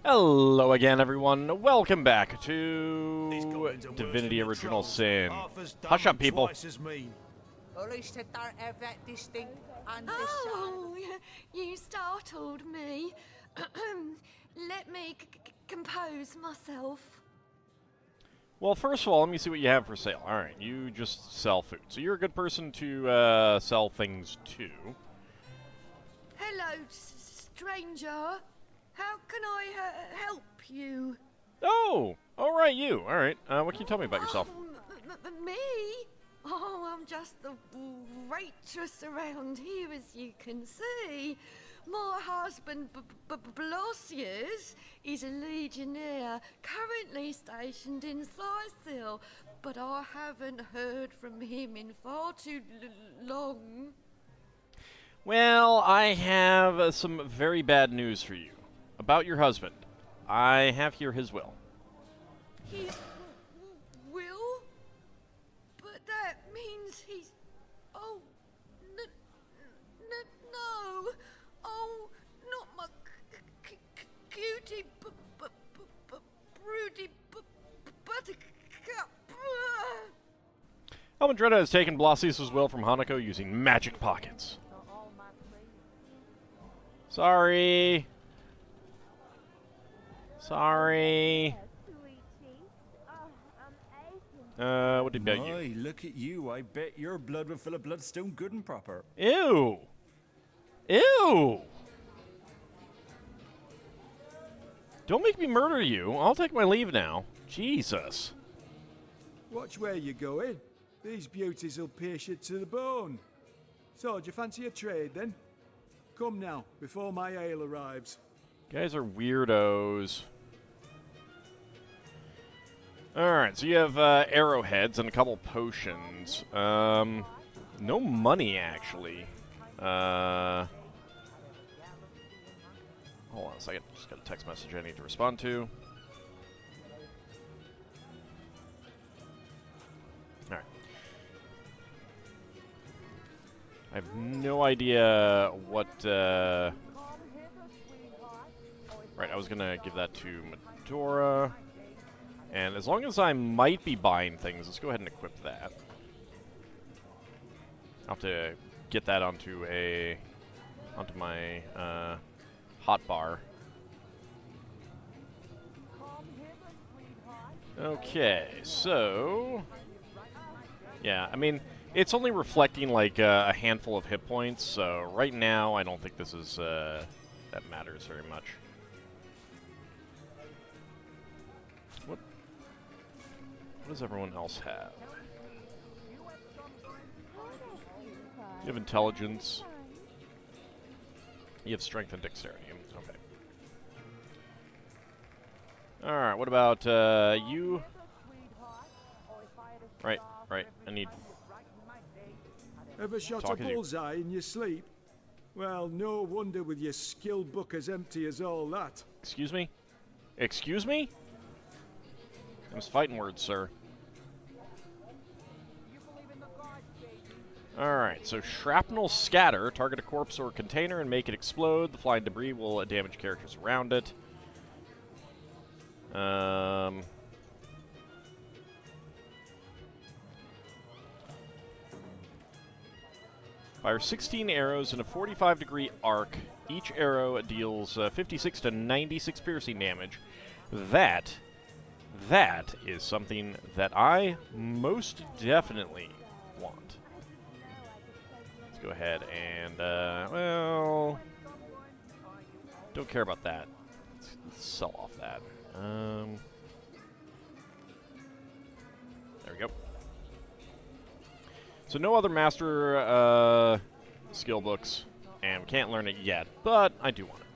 Hello again, everyone. Welcome back to Divinity Original Sin. Hush up, people. At least I don't have that distinct Oh, you startled me. Let me compose myself. Well, first of all, let me see what you have for sale. Alright, you just sell food. So you're a good person to sell things to. Hello, stranger. How can I help you? Oh! Alright, you. Alright, what can you tell me about yourself? Me? Oh, I'm just the waitress around here, as you can see. My husband, Blossius, is a legionnaire, currently stationed in Sicil, but I haven't heard from him in far too long. Well, I have some very bad news for you. About your husband. I have here his will. His will? But that means he's... Oh, no. Oh, not my cutie, broody buttercup. Almandretta has taken Blossius' will from Hanako using magic pockets. Sorry. Sorry. What about you? Aye, look at you. I bet your blood would fill a bloodstone good and proper. Ew. Ew. Don't make me murder you. I'll take my leave now. Jesus. Watch where you're going. These beauties will pierce you to the bone. So, do you fancy a trade then? Come now, before my ale arrives. You guys are weirdos. Alright, so you have arrowheads and a couple potions. No money, actually. Hold on a second. Just got a text message I need to respond to. Alright. I have no idea what, Right, I was gonna give that to Medora. And as long as I might be buying things, let's go ahead and equip that. I'll have to get that onto my hotbar. Okay, so yeah, I mean, it's only reflecting like a handful of hit points, so right now I don't think this is that matters very much. What does everyone else have? You have intelligence. You have strength and dexterity. Okay. Alright, what about you? Right. I need... Ever shot a Talking to you. bullseye in your sleep? Well, no wonder with your skill book as empty as all that. Excuse me? Excuse me? Them's fighting words, sir. Alright, so Shrapnel Scatter. Target a corpse or container and make it explode. The flying debris will damage characters around it. Fire 16 arrows in a 45-degree arc. Each arrow deals 56 to 96 piercing damage. That is something that I most definitely want. Let's go ahead and, well, don't care about that. Let's sell off that. There we go. So no other master skill books, and we can't learn it yet, but I do want it.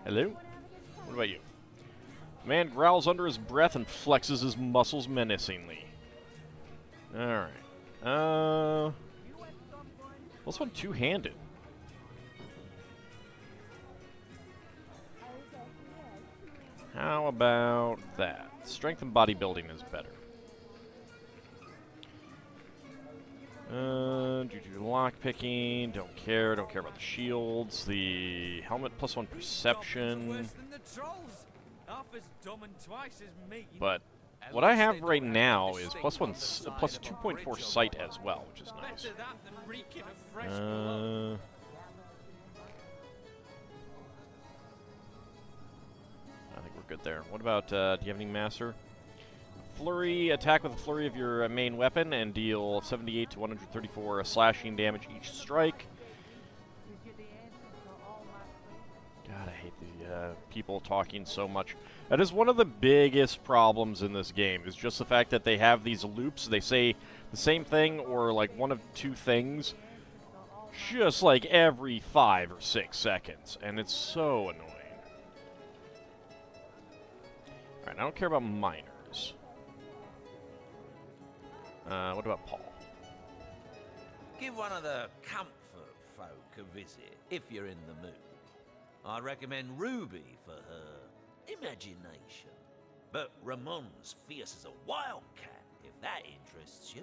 Hello? What about you? The man growls under his breath and flexes his muscles menacingly. Alright. This one two-handed. How about that? Strength and bodybuilding is better. Due to lock picking, don't care about the shields. The helmet +1 perception. But what I have right now is plus 2.4 sight as well, which is nice. I think we're good there. What about, do you have any master? Flurry, attack with a flurry of your main weapon and deal 78 to 134 slashing damage each strike. God, I hate the people talking so much. That is one of the biggest problems in this game, is just the fact that they have these loops. They say the same thing or like one of two things just like every 5 or 6 seconds, and it's so annoying. Alright, I don't care about minors. What about Paul? Give one of the comfort folk a visit, if you're in the mood. I'd recommend Ruby for her imagination. But Ramon's fierce as a wildcat, if that interests you.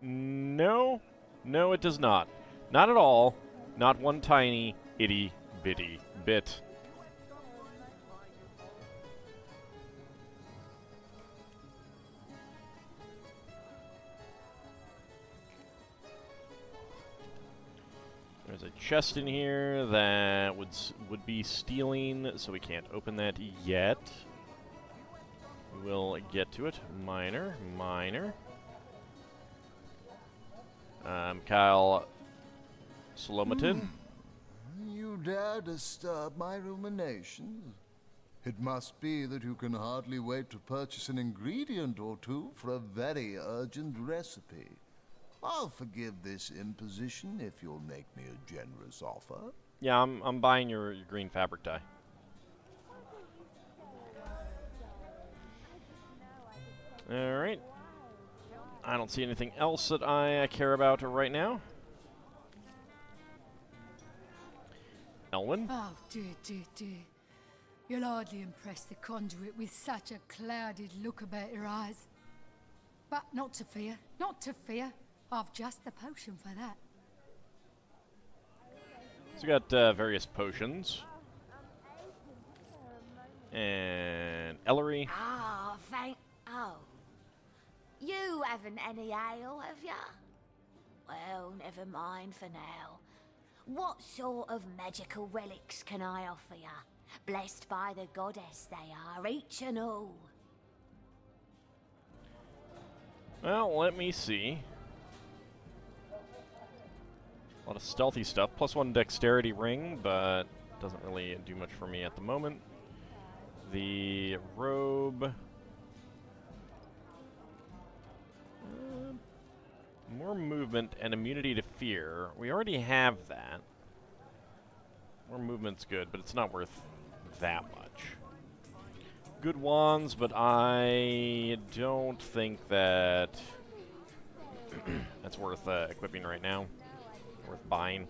No. No, it does not. Not at all. Not one tiny, itty-bitty bit. There's a chest in here that would be stealing, so we can't open that yet. We'll get to it. Minor. Kyle Solomatin. You dare disturb my ruminations? It must be that you can hardly wait to purchase an ingredient or two for a very urgent recipe. I'll forgive this imposition if you'll make me a generous offer. Yeah, I'm buying your green fabric dye. Alright. I don't see anything else that I care about right now. Elwyn? Oh, dear. You'll hardly impress the conduit with such a clouded look about your eyes. But not to fear. I've just the potion for that. So we got various potions. And Ellery. Oh. You haven't any ale, have ya? Well, never mind for now. What sort of magical relics can I offer ya? Blessed by the goddess they are, each and all. Well, let me see. A lot of stealthy stuff. +1 dexterity ring, but doesn't really do much for me at the moment. The robe. More movement and immunity to fear. We already have that. More movement's good, but it's not worth that much. Good wands, but I don't think that that's worth equipping right now. Worth buying.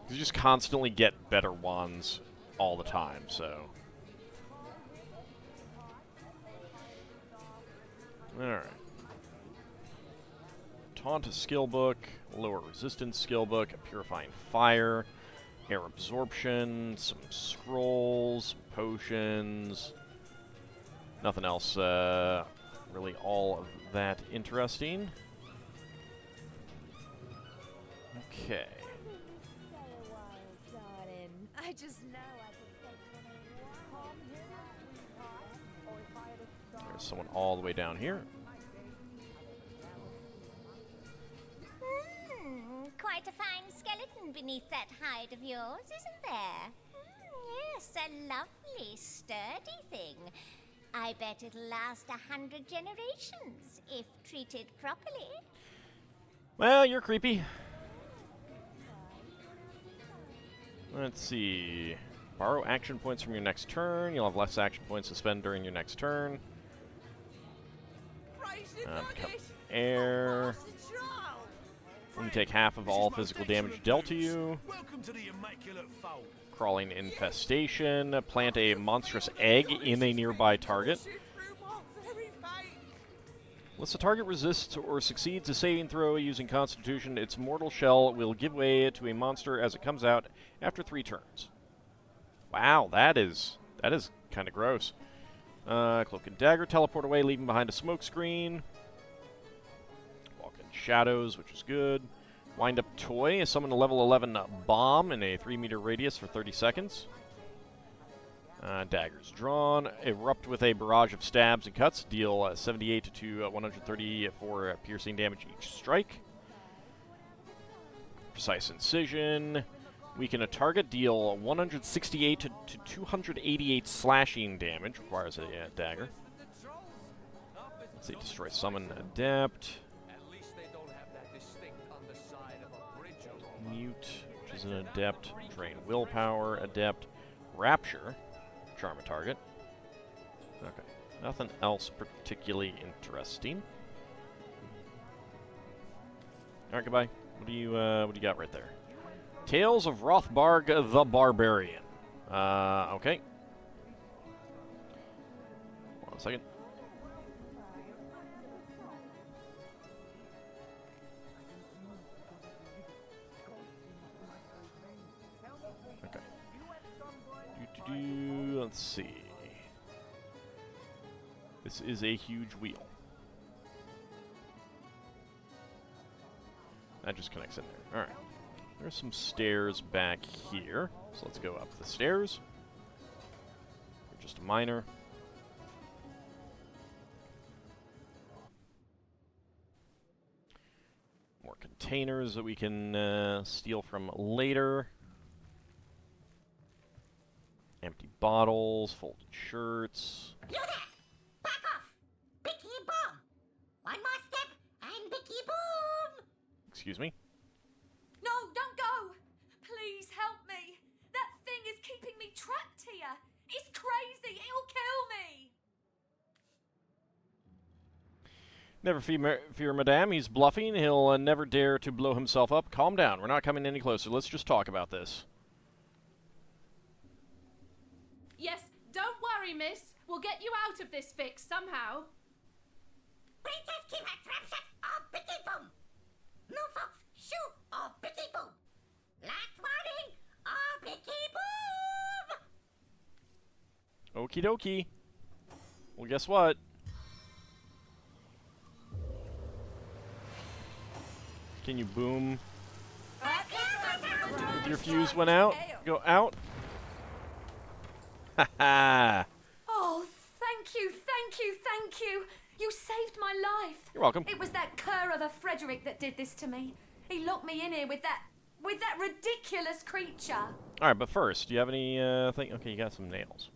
You just constantly get better wands all the time, so. Alright. Taunt skill book, lower resistance skill book, a purifying fire, air absorption, some scrolls, potions. Nothing else really all of that interesting. Okay. I just know There's someone all the way down here. Quite a fine skeleton beneath that hide of yours, isn't there? Yes, a lovely, sturdy thing. I bet it'll last 100 generations, if treated properly. Well, you're creepy. Let's see. Borrow action points from your next turn. You'll have less action points to spend during your next turn. Become air. You take half of all physical damage dealt to you. Crawling infestation. Plant a monstrous egg in a nearby target. Unless the target resists or succeeds a saving throw using Constitution, its mortal shell will give way to a monster as it comes out after 3 turns. Wow, that is kind of gross. Cloak and Dagger, teleport away, leaving behind a smoke screen. Walk in shadows, which is good. Wind up toy, summon a level 11 bomb in a 3-meter radius for 30 seconds. Daggers drawn. Erupt with a barrage of stabs and cuts. Deal 78 to 134 piercing damage each strike. Precise incision. Weaken a target. Deal 168 to 288 slashing damage. Requires a dagger. Let's see. Destroy summon adept. Mute, which is an adept. Drain willpower adept. Rapture. Charm a target. Okay. Nothing else particularly interesting. Alright, goodbye. What do you got right there? Tales of Rothbarg the Barbarian. Okay. Hold on a second. Let's see. This is a huge wheel. That just connects in there. Alright. There's some stairs back here. So let's go up the stairs. They're just minor. More containers that we can steal from later. Empty bottles, folded shirts. You there! Back off! Bicky boom! One more step and Bicky boom! Excuse me? No, don't go! Please help me! That thing is keeping me trapped here! It's crazy! It'll kill me! Never fear, madame. He's bluffing. He'll never dare to blow himself up. Calm down. We're not coming any closer. Let's just talk about this. Yes, don't worry, miss. We'll get you out of this fix somehow. We just keep a trap shot or Bicky boom! No folks, shoot or Bicky boom! Last warning or Bicky boom! Okie dokie. Well, guess what? Can you boom? Your fuse went out? Go out? Ha ha! Oh, thank you, thank you, thank you! You saved my life! You're welcome. It was that cur of a Frederick that did this to me. He locked me in here with that ridiculous creature. Alright, but first, do you have any, thing? Okay, you got some nails.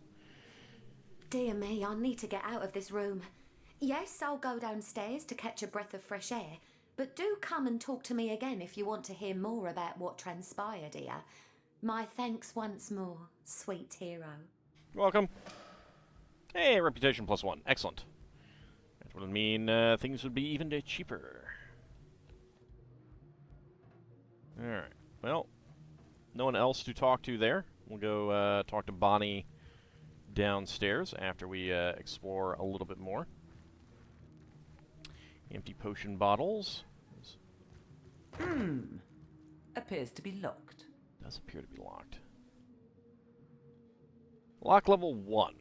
Dear me, I need to get out of this room. Yes, I'll go downstairs to catch a breath of fresh air, but do come and talk to me again if you want to hear more about what transpired here. My thanks once more, sweet hero. You're welcome. Hey, reputation +1. Excellent. That would mean things would be even cheaper. Alright. Well, no one else to talk to there. We'll go talk to Bonnie downstairs after we explore a little bit more. Empty potion bottles. Appears to be locked. Does appear to be locked. Lock level 1.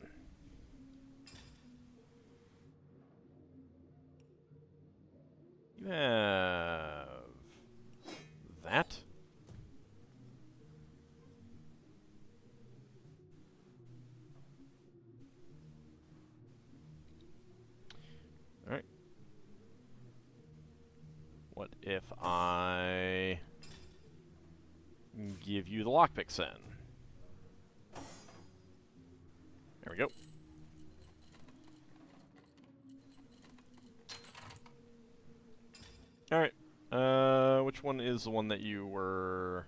You have that. Alright. What if I give you the lockpicks then? There we go. Alright. Which one is the one that you were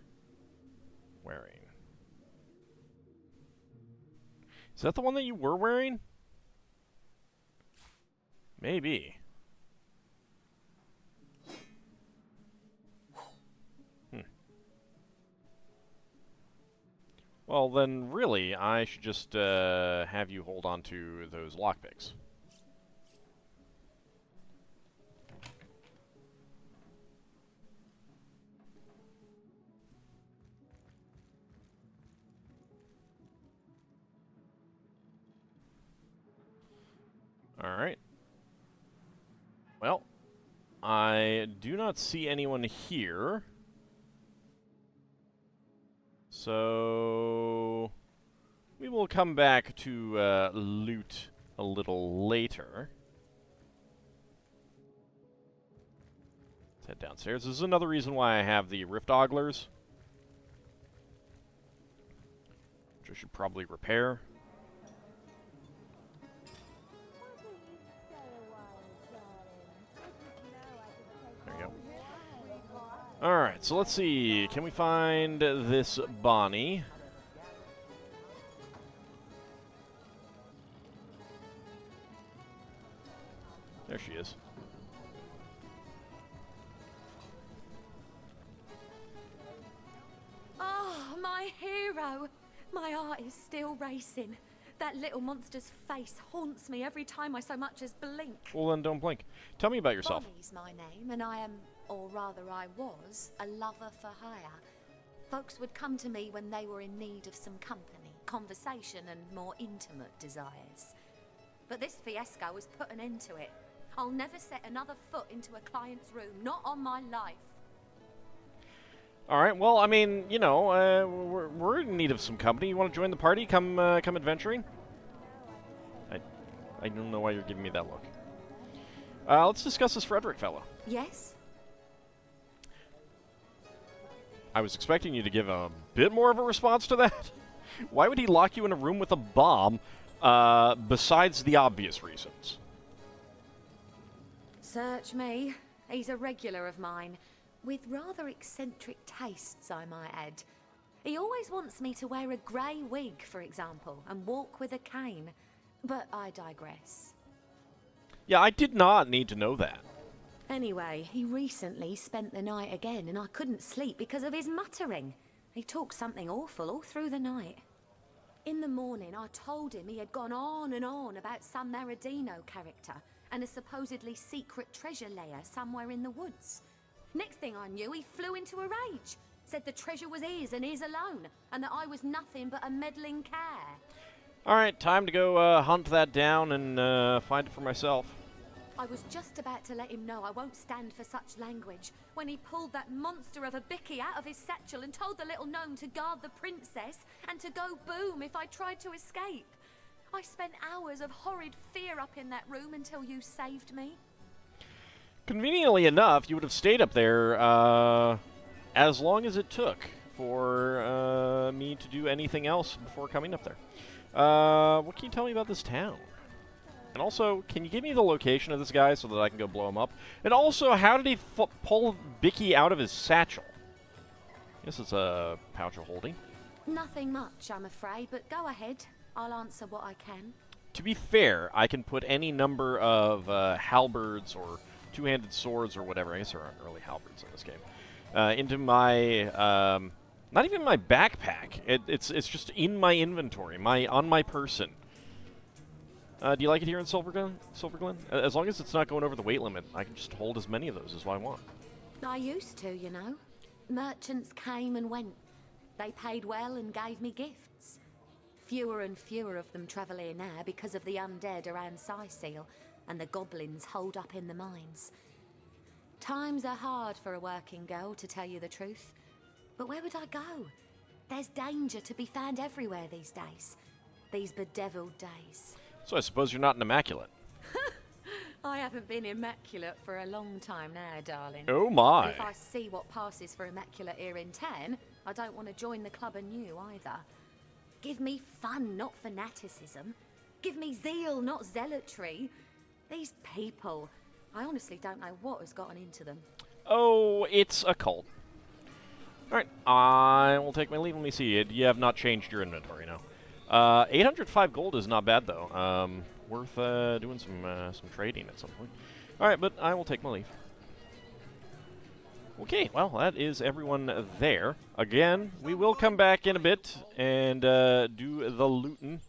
wearing? Is that the one that you were wearing? Maybe. Well, then, really, I should just have you hold on to those lockpicks. Alright. Well, I do not see anyone here. So we will come back to loot a little later. Let's head downstairs. This is another reason why I have the rift ogglers, which I should probably repair. There you go. Alright, so let's see. Can we find this Bonnie? There she is. Oh, my hero! My heart is still racing. That little monster's face haunts me every time I so much as blink. Well, then don't blink. Tell me about yourself. Bonnie's my name, and I am, or rather I was, a lover for hire. Folks would come to me when they were in need of some company, conversation, and more intimate desires. But this fiasco has put an end to it. I'll never set another foot into a client's room, not on my life. All right. Well, I mean, you know, we're in need of some company. You want to join the party? Come adventuring. I don't know why you're giving me that look. Let's discuss this Frederick fellow. Yes? I was expecting you to give a bit more of a response to that. Why would he lock you in a room with a bomb, besides the obvious reasons? Search me. He's a regular of mine. With rather eccentric tastes, I might add. He always wants me to wear a grey wig, for example, and walk with a cane. But I digress. Yeah, I did not need to know that. Anyway, he recently spent the night again, and I couldn't sleep because of his muttering. He talked something awful all through the night. In the morning, I told him he had gone on and on about some Maradino character and a supposedly secret treasure lair somewhere in the woods. Next thing I knew, he flew into a rage, said the treasure was his and his alone, and that I was nothing but a meddling care. All right, time to go hunt that down and find it for myself. I was just about to let him know I won't stand for such language when he pulled that monster of a bicky out of his satchel and told the little gnome to guard the princess and to go boom if I tried to escape. I spent hours of horrid fear up in that room until you saved me. Conveniently enough, you would have stayed up there as long as it took for me to do anything else before coming up there. What can you tell me about this town? And also, can you give me the location of this guy so that I can go blow him up? And also, how did he pull Bicky out of his satchel? I guess it's a pouch of holding. Nothing much, I'm afraid, but go ahead. I'll answer what I can. To be fair, I can put any number of halberds or two-handed swords or whatever, I guess there aren't really halberds in this game, into my, not even my backpack. It's just in my inventory, on my person. Do you like it here in Silverglen? As long as it's not going over the weight limit, I can just hold as many of those as I want. I used to, you know. Merchants came and went. They paid well and gave me gifts. Fewer and fewer of them travel here now because of the undead around Seal and the goblins holed up in the mines. Times are hard for a working girl, to tell you the truth. But where would I go? There's danger to be found everywhere these days. These bedeviled days. So I suppose you're not an immaculate. I haven't been immaculate for a long time now, darling. Oh my. And if I see what passes for immaculate here in town, I don't want to join the club anew either. Give me fun, not fanaticism. Give me zeal, not zealotry. These people, I honestly don't know what has gotten into them. Oh, it's a cult. Alright, I will take my leave. Let me see. You have not changed your inventory, no. 805 gold is not bad, though. Worth doing some trading at some point. Alright, but I will take my leave. Okay, well, that is everyone there. Again, we will come back in a bit and do the looting.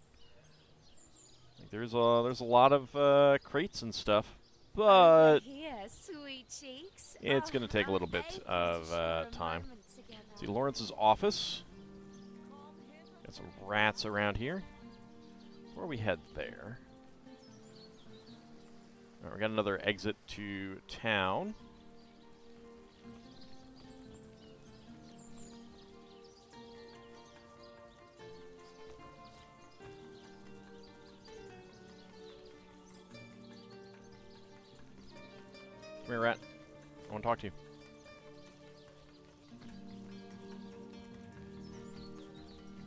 There's a lot of crates and stuff, but sweet cheeks. it's going to take a little bit of time. See, Lawrence's office. Got some rats around here. Before we head there, Alright, we got another exit to town. Come here, rat. I want to talk to you.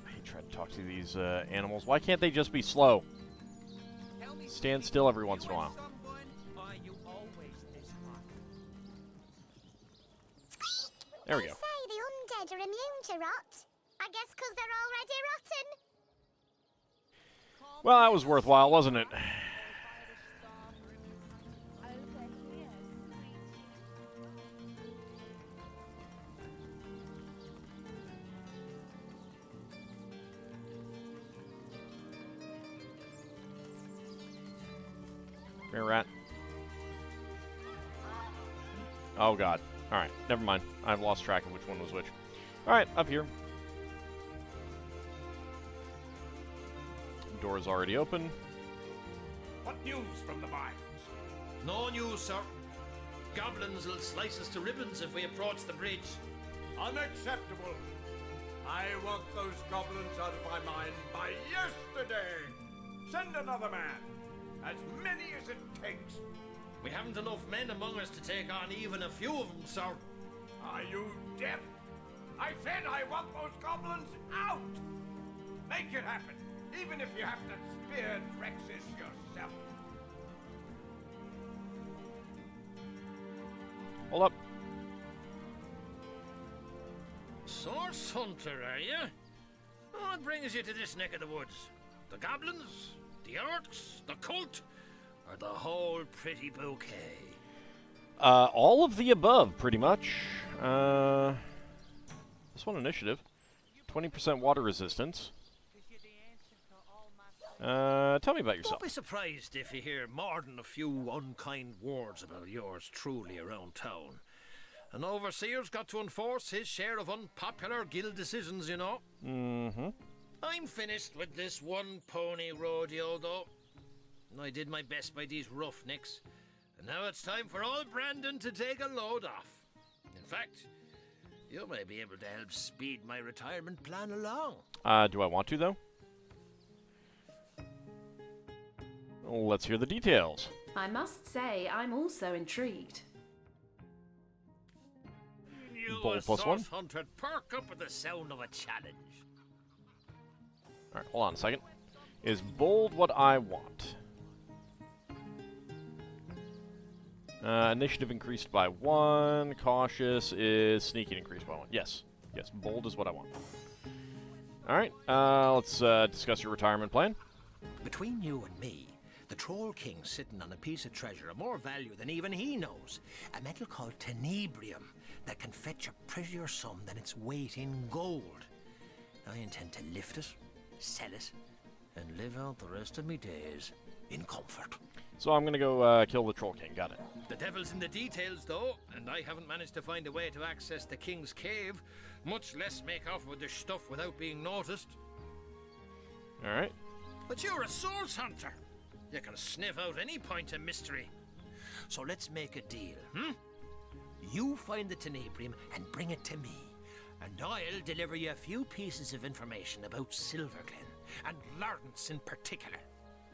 I hate trying to talk to these animals. Why can't they just be slow? Stand still every once in a while. There we go. They say the undead are immune to rot. I guess 'cause they're already rotten. Well, that was worthwhile, wasn't it? Come here, rat. Oh, God. Alright, never mind. I've lost track of which one was which. Alright, up here. Door is already open. What news from the mines? No news, sir. Goblins will slice us to ribbons if we approach the bridge. Unacceptable. I want those goblins out of my mind by yesterday. Send another man. As many as it takes. We haven't enough men among us to take on even a few of them, sir. Are you deaf? I said I want those goblins out. Make it happen, even if you have to spear Drexus yourself. Hold up. Source hunter, are you? What brings you to this neck of the woods? The goblins? The orcs? The cult? Or the whole pretty bouquet? All of the above, pretty much. This one initiative. 20% water resistance. Tell me about yourself. Don't be surprised if you hear more than a few unkind words about yours truly around town. An overseer's got to enforce his share of unpopular guild decisions, you know. Mm-hmm. I'm finished with this one pony rodeo, though. I did my best by these roughnecks, and now it's time for old Brandon to take a load off. In fact, you may be able to help speed my retirement plan along. Do I want to, though? Let's hear the details. I must say, I'm also intrigued. You Bold plus one. hunter, perk up with the sound of a challenge. Alright, hold on a second. Is bold what I want? Initiative increased by 1. Cautious is sneaking increased by 1. Yes. Yes, bold is what I want. Alright, let's discuss your retirement plan. Between you and me, the Troll King's sitting on a piece of treasure of more value than even he knows. A metal called tenebrium that can fetch a prettier sum than its weight in gold. I intend to lift it, sell it, and live out the rest of me days in comfort. So I'm gonna go kill the Troll King. Got it. The devil's in the details, though, and I haven't managed to find a way to access the King's cave, much less make off with the stuff without being noticed. Alright. But you're a source hunter. You can sniff out any point of mystery. So let's make a deal, You find the tenebrium and bring it to me, and I'll deliver you a few pieces of information about Silverglen, and Lawrence in particular,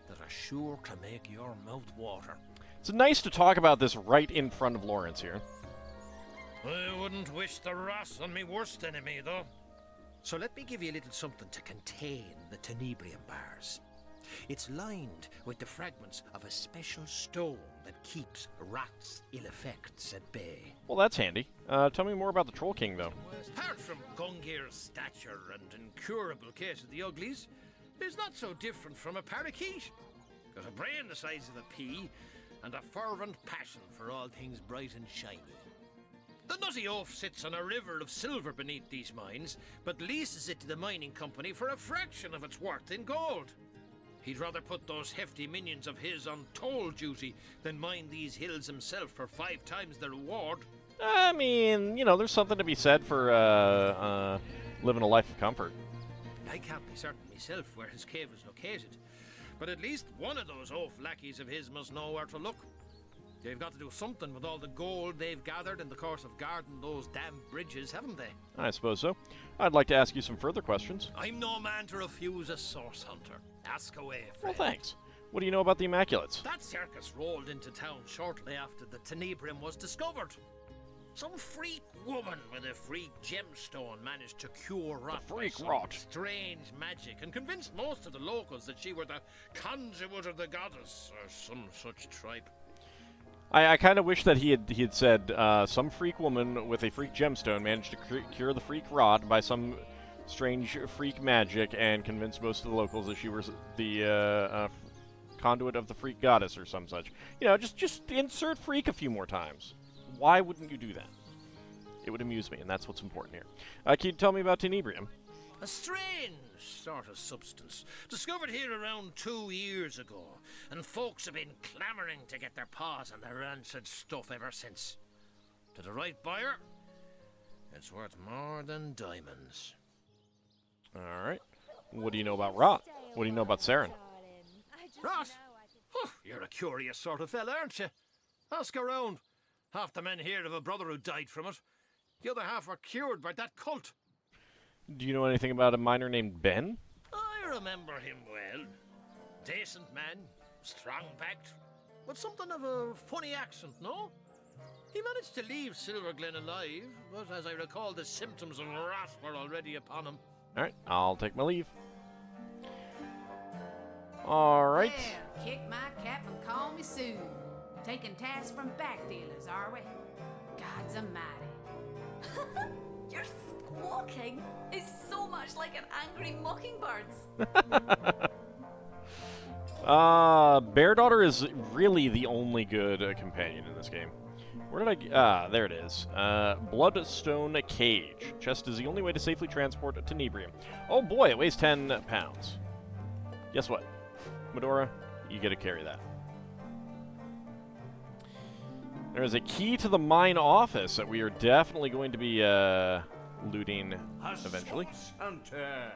that are sure to make your mouth water. It's nice to talk about this right in front of Lawrence here. I wouldn't wish the wrath on me worst enemy, though. So let me give you a little something to contain the tenebrium bars. It's lined with the fragments of a special stone that keeps rats' ill effects at bay. Well, that's handy. Tell me more about the Troll King, though. Apart from Gungir's stature and incurable case of the uglies, he's not so different from a parakeet. Got a brain the size of a pea, and a fervent passion for all things bright and shiny. The nutty oaf sits on a river of silver beneath these mines, but leases it to the mining company for a fraction of its worth in gold. He'd rather put those hefty minions of his on toll duty than mine these hills himself for 5 times the reward. I mean, you know, there's something to be said for living a life of comfort. I can't be certain myself where his cave is located, but at least one of those oaf lackeys of his must know where to look. They've got to do something with all the gold they've gathered in the course of guarding those damn bridges, haven't they? I suppose so. I'd like to ask you some further questions. I'm no man to refuse a source hunter. Ask away, friend. Well, thanks. What do you know about the Immaculates? That circus rolled into town shortly after the tenebrium was discovered. Some freak woman with a freak gemstone managed to cure rot by freak some rot. strange magic and convinced most of the locals that she were the conduit of the goddess or some such tripe. I kind of wish that he had said some freak woman with a freak gemstone managed to cure the freak rot by some strange freak magic and convinced most of the locals that she was the conduit of the freak goddess or some such. You know, just insert freak a few more times. Why wouldn't you do that? It would amuse me, and that's what's important here. Can you tell me about tenebrium? A strange sort of substance, discovered here around 2 years ago, and folks have been clamoring to get their paws on the rancid stuff ever since. To the right buyer, it's worth more than diamonds. All right. What do you know about rot? What do you know about sarin? Rot? Oh, you're a curious sort of fella, aren't you? Ask around. Half the men here have a brother who died from it. The other half were cured by that cult. Do you know anything about a miner named Ben? I remember him well. Decent man, strong-backed, with something of a funny accent, no? He managed to leave Silverglen alive, but as I recall, the symptoms of rot were already upon him. All right, I'll take my leave. All right. Well, kick my cap and call me Sue. Taking tasks from back dealers, are we? God's almighty. Your squawking is so much like an angry mockingbird's. Bear Daughter is really the only good companion in this game. Where did there it is. Bloodstone Cage. Chest is the only way to safely transport a tenebrium. Oh boy, it weighs 10 pounds. Guess what? Medora, you get to carry that. There's a key to the mine office that we are definitely going to be looting eventually. Hunter,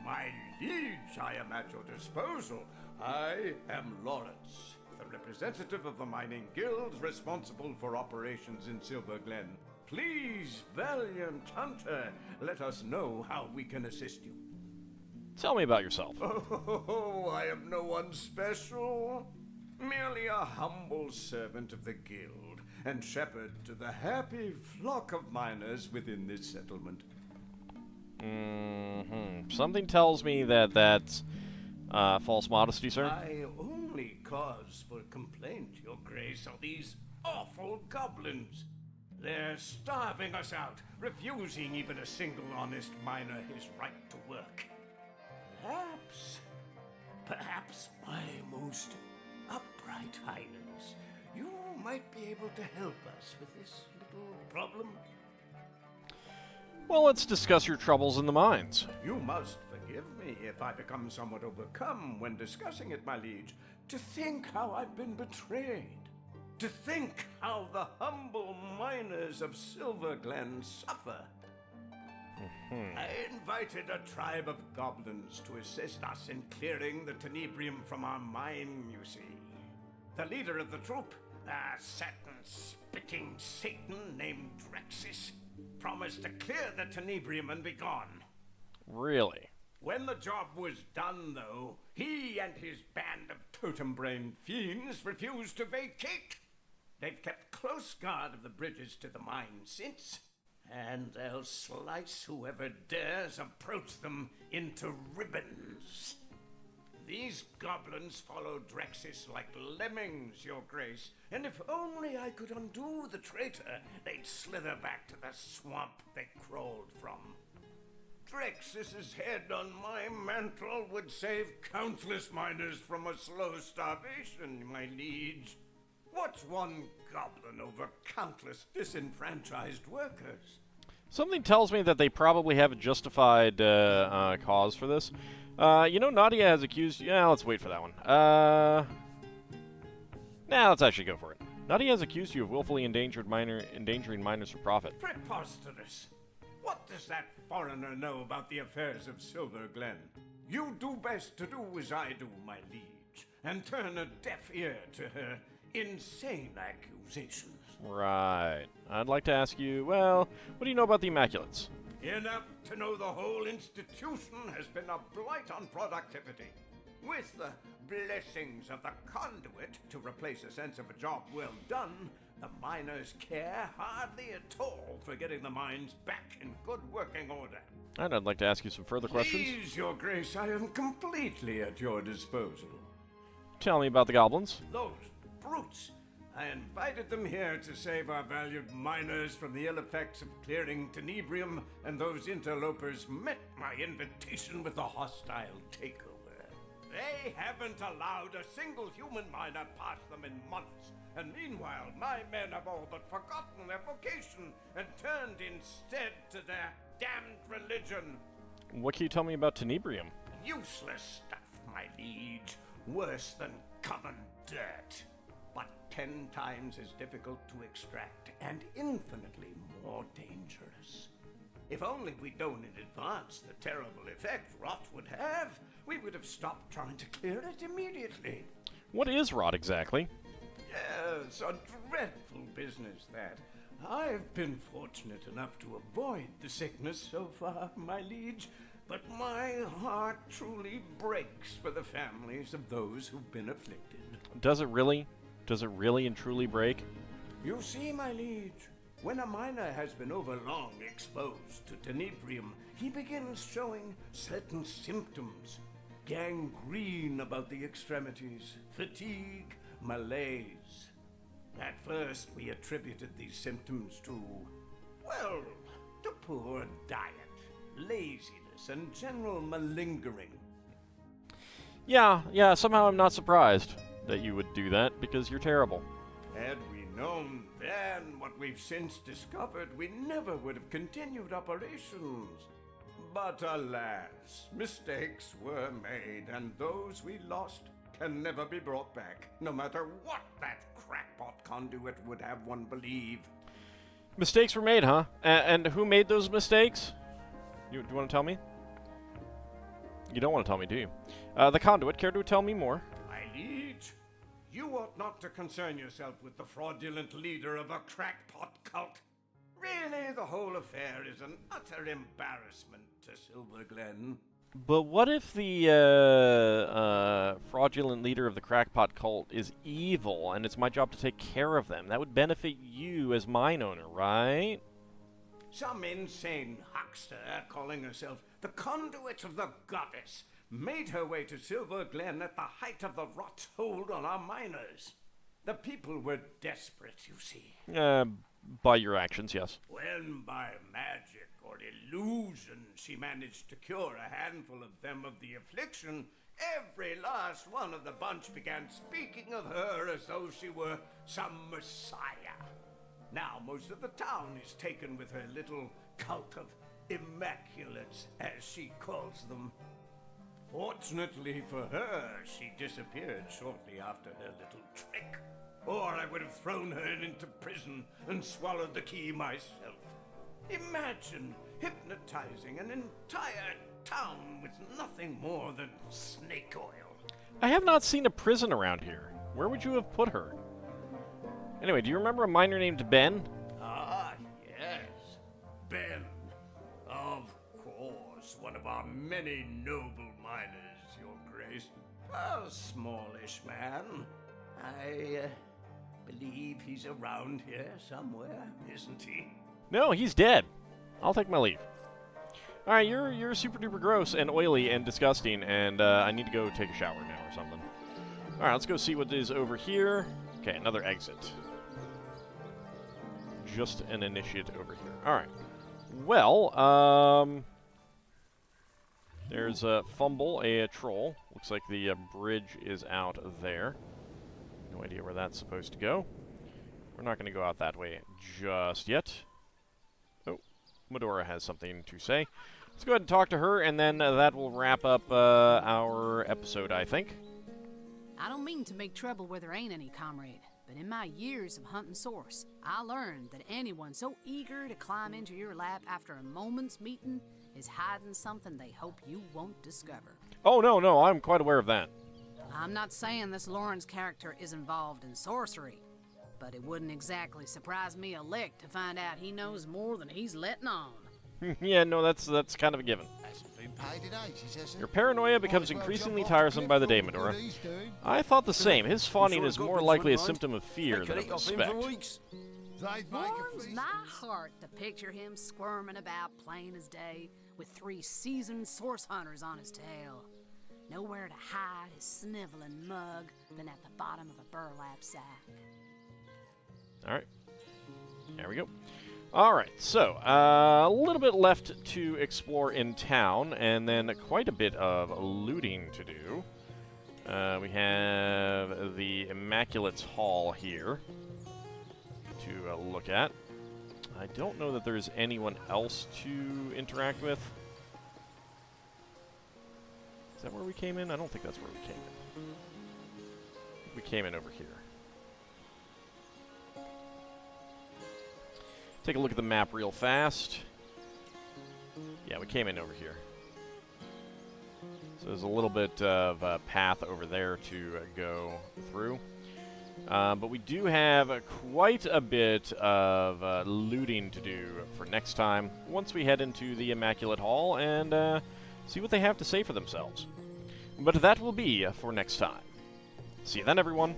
my liege, I am at your disposal. I am Lawrence, the representative of the mining guild responsible for operations in Silverglen. Please, valiant hunter, let us know how we can assist you. Tell me about yourself. Oh, I am no one special. Merely a humble servant of the guild and shepherd to the happy flock of miners within this settlement. Something tells me that that's false modesty, sir. My only cause for complaint, Your Grace, are these awful goblins. They're starving us out, refusing even a single honest miner his right to work. Perhaps my most upright highness, you might be able to help us with this little problem. Well, let's discuss your troubles in the mines. You must forgive me if I become somewhat overcome when discussing it, my liege. To think how I've been betrayed. To think how the humble miners of Silverglen suffer. I invited a tribe of goblins to assist us in clearing the tenebrium from our mine, you see. The leader of the troop, a satin-spitting Satan named Drexis, promised to clear the tenebrium and be gone. Really? When the job was done, though, he and his band of totem-brained fiends refused to vacate. They've kept close guard of the bridges to the mine since, and they'll slice whoever dares approach them into ribbons. These goblins follow Drexis like lemmings, Your Grace, and if only I could undo the traitor, they'd slither back to the swamp they crawled from. Drexis's head on my mantle would save countless miners from a slow starvation, my liege. What's one goblin over countless disenfranchised workers? Something tells me that they probably have a justified cause for this. You know, Nadia has accused... Yeah, let's wait for that one. Let's actually go for it. Nadia has accused you of willfully endangering miners for profit. Preposterous. What does that foreigner know about the affairs of Silverglen? You do best to do as I do, my liege, and turn a deaf ear to her insane accusations. Right. I'd like to ask you, well, what do you know about the Immaculates? Enough to know the whole institution has been a blight on productivity. With the blessings of the conduit to replace a sense of a job well done, the miners care hardly at all for getting the mines back in good working order. And I'd like to ask you some further questions. Please, Your Grace, I am completely at your disposal. Tell me about the goblins. Those brutes! I invited them here to save our valued miners from the ill effects of clearing Tenebrium, and those interlopers met my invitation with a hostile takeover. They haven't allowed a single human miner past them in months, and meanwhile my men have all but forgotten their vocation and turned instead to their damned religion. What can you tell me about Tenebrium? Useless stuff, my liege. Worse than common dirt. But 10 times as difficult to extract, and infinitely more dangerous. If only we'd known in advance the terrible effect rot would have, we would have stopped trying to clear it immediately. What is rot exactly? Yes, a dreadful business that. I've been fortunate enough to avoid the sickness so far, my liege, but my heart truly breaks for the families of those who've been afflicted. Does it really? Does it really and truly break? You see, my liege, when a miner has been overlong exposed to Tenebrium, he begins showing certain symptoms. Gangrene about the extremities, fatigue, malaise. At first, we attributed these symptoms to, well, to poor diet, laziness, and general malingering. Yeah, somehow I'm not surprised that you would do that, because you're terrible. Had we known then what we've since discovered, we never would have continued operations. But alas, mistakes were made, and those we lost can never be brought back, no matter what that crackpot conduit would have one believe. Mistakes were made, huh? And who made those mistakes? Do you want to tell me? You don't want to tell me, do you? The conduit, care to tell me more? My liege, you ought not to concern yourself with the fraudulent leader of a crackpot cult. Really, the whole affair is an utter embarrassment to Silver Glen. But what if the fraudulent leader of the crackpot cult is evil, and it's my job to take care of them? That would benefit you as mine owner, right? Some insane huckster calling herself the conduit of the goddess made her way to Silver Glen at the height of the rot's hold on our miners. The people were desperate, you see. By your actions, yes. When by magic or illusion she managed to cure a handful of them of the affliction, every last one of the bunch began speaking of her as though she were some messiah. Now most of the town is taken with her little cult of Immaculates, as she calls them. Fortunately for her, she disappeared shortly after her little trick. Or I would have thrown her into prison and swallowed the key myself. Imagine hypnotizing an entire town with nothing more than snake oil. I have not seen a prison around here. Where would you have put her? Anyway, do you remember a miner named Ben? Ah, yes. Ben. Of course, one of our many noble miners, Your Grace. A smallish man. I believe he's around here somewhere, isn't he? No, he's dead. I'll take my leave. All right, you're super duper gross and oily and disgusting, and I need to go take a shower now or something. All right, let's go see what is over here. Okay, another exit. Just an initiate over here. All right. Well, there's a Fumble, a troll. Looks like the bridge is out there. No idea where that's supposed to go. We're not going to go out that way just yet. Oh, Medora has something to say. Let's go ahead and talk to her, and then that will wrap up our episode, I think. I don't mean to make trouble where there ain't any, comrade, but in my years of hunting source, I learned that anyone so eager to climb into your lap after a moment's meeting is hiding something they hope you won't discover. Oh, no, I'm quite aware of that. I'm not saying this Lawrence character is involved in sorcery, but it wouldn't exactly surprise me a lick to find out he knows more than he's letting on. Yeah, no, that's kind of a given. Your paranoia becomes increasingly tiresome by the day, Medora. I thought the same. His fawning is more likely a symptom of fear than of respect. Warms my heart to picture him squirming about plain as day with 3 seasoned source hunters on his tail. Nowhere to hide his sniveling mug than at the bottom of a burlap sack. Alright. There we go. Alright, so, a little bit left to explore in town, and then quite a bit of looting to do. We have the Immaculate's Hall here to look at. I don't know that there's anyone else to interact with. Is that where we came in? I don't think that's where we came in. We came in over here. Take a look at the map real fast. Yeah, we came in over here. So there's a little bit of a path over there to go through. But we do have quite a bit of looting to do for next time, once we head into the Immaculate Hall and see what they have to say for themselves. But that will be for next time. See you then, everyone.